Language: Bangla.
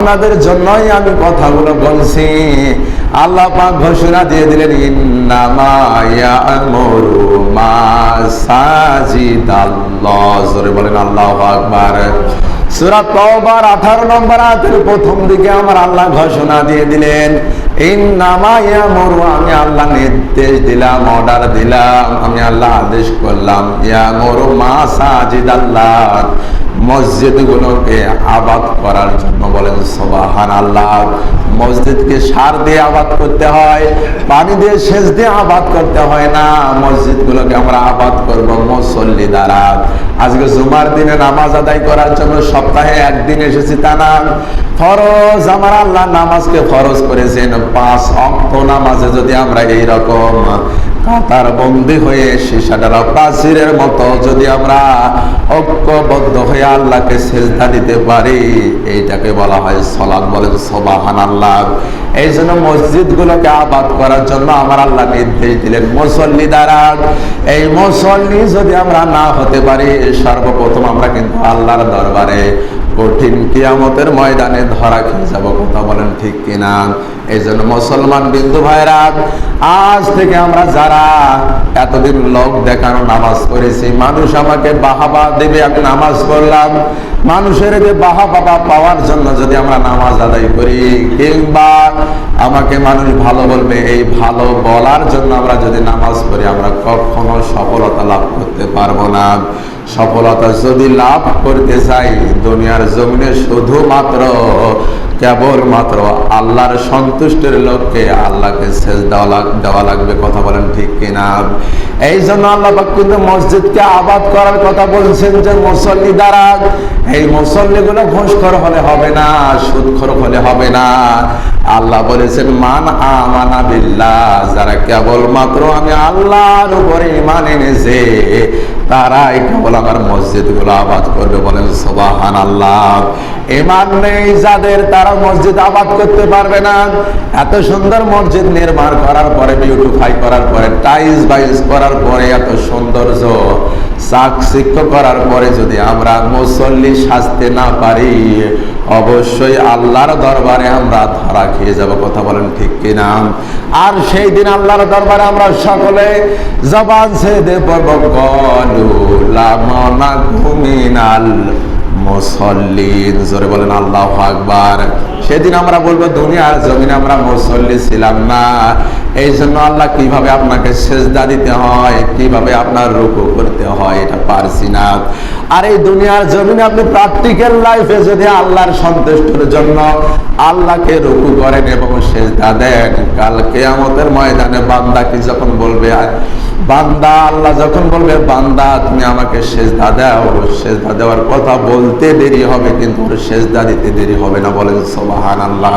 আপনাদের জন্যই আমি কথাগুলো বলছি। আল্লাহ পাক ঘোষণা দিয়ে দিলেন, ইন্নামা ইয়া'মুরু মাসাজিদাল্লাহ। জোরে বলেন আল্লাহু আকবার। সূরা তাওবার 18 নম্বর আয়াতের প্রথম দিকে আমার আল্লাহ ঘোষণা দিয়ে দিলেন, ইন্নামা ইয়া'মুরু, আমি আল্লাহ নির্দেশ দিলাম, অর্ডার দিলাম, আমি আল্লাহ আদেশ করলাম, ইয়া'মুরু মাসাজিদাল্লাহ, মসজিদগুলোকে আবাদ করার জন্য। বলেন সুবহানাল্লাহ। মসজিদকে সার দিয়ে আবাদ করতে হয়, পানি দিয়ে সেচ দিয়ে আবাদ করতে হয় না। মসজিদগুলোকে আমরা আবাদ করব মুসল্লি দ্বারা। আজকে জুমার দিনে নামাজ আদায় করার জন্য সপ্তাহে একদিন এসেছি তা না। ফরজ আমার আল্লাহ নামাজকে ফরজ করেছেন। 5 ওয়াক্ত নামাজে যদি আমরা এই রকম কাতার বন্দী হয়ে শিশাটার প্রাচীরের মতো যদি আমরা ঐক্যবদ্ধ হয়ে আল্লাহকে সেজদা দিতে পারি, এইটাকে বলা হয় সালাত। বলেন সুবহানাল্লাহ। এই জন্য মসজিদগুলোকে আবাদ করার জন্য আমার আল্লাহ নির্দেশ দিলেন মুসল্লি দ্বারা। এই মুসল্লি যদি আমরা না হতে পারি, সর্বপ্রথম আমরা কিন্তু আল্লাহর দরবারে কঠিন কিয়ামতের ময়দানে ধরা খেয়ে যাব। কথা বলেন ঠিক কিনা? এই জন্য মুসলমান বিন্দু ভাইরা, আজ থেকে আমরা যারা এতদিন লোক দেখানো নামাজ করেছি, মানুষ আমাকে বাহাবা দেবে, আমি নামাজ পড়লাম, মানুষের যে বাহাবা পাওয়ার জন্য যদি আমরা নামাজ আদায় করি, কিংবা আমাকে মানুষ ভালো বলবে, এই ভালো বলার জন্য আমরা যদি নামাজ পড়ি, আমরা কখনো সফলতা লাভ করতে পারবো না। সফলতা যদি লাভ করতে চাই দুনিয়ার জমিনে, শুধুমাত্র কেবলমাত্র আল্লাহর সন্তুষ্টের লক্ষ্যে আল্লাহকে সেজদা দেওয়া লাগবে। কথা বলেন ঠিক কিনা? এই জন্য আল্লাহ পাক কিন্তু মসজিদকে আবাদ করার কথা বলছেন যে মুসল্লি দ্বারা। এই মুসল্লিগুলো ঘুষখোর হলে হবে না, সুদখোর হলে হবে না। আল্লাহ বলেছেন, মান আমানা বিল্লাহ, যারা কেবলমাত্র আমি আল্লাহর উপরে ঈমান এনেছে তারাই কেবল আমার মসজিদগুলো আবাদ করবে। বলেন সুবহানাল্লাহ। ঈমান নেই যাদের, তারা মসজিদ আবাদ করতে পারবে না। এত সুন্দর মসজিদ নির্মাণ করার পরে, বিউটিফাই করার পরে, টাইলস বাইস করার পরে, এত সৌন্দর্য চাকচিক্য করার পরে যদি আমরা মুসল্লি সাজতে না পারি, অবশ্যই আল্লাহর দরবারে আমরা ধরা খেয়ে যাব। কথা বলেন ঠিক কিনা? আর সেই দিন আল্লাহর দরবারে আমরা সকলে জবান ছেড়ে পড়ব, কলু লা মানাকু মিনাল মুসল্লিন। জোরে বলেন আল্লাহু আকবার। সেদিন আমরা বলবো, দুনিয়ার জমিনে আমরা মুসল্লি ছিলাম না, এই জন্য আল্লাহ কিভাবে আপনাকে সেজদা দিতে হয়, কিভাবে আপনার রুকু করতে হয়, এটা পারছি না। আর এই দুনিয়ার জমিনে আপনি প্র্যাকটিক্যাল লাইফে যদি আল্লাহর সন্তুষ্টির জন্য আল্লাহকে রুকু করেন এবং সেজদা দেন, কাল কিয়ামতের ময়দানে বান্দা কি যখন বলবে, বান্দা, আল্লাহ যখন বলবে, বান্দা তুমি আমাকে সেজদা দাও, সেজদা দেওয়ার কথা বলতে দেরি হবে, কিন্তু সেজদা দিতে দেরি হবে না। বলেন সুবহানাল্লাহ।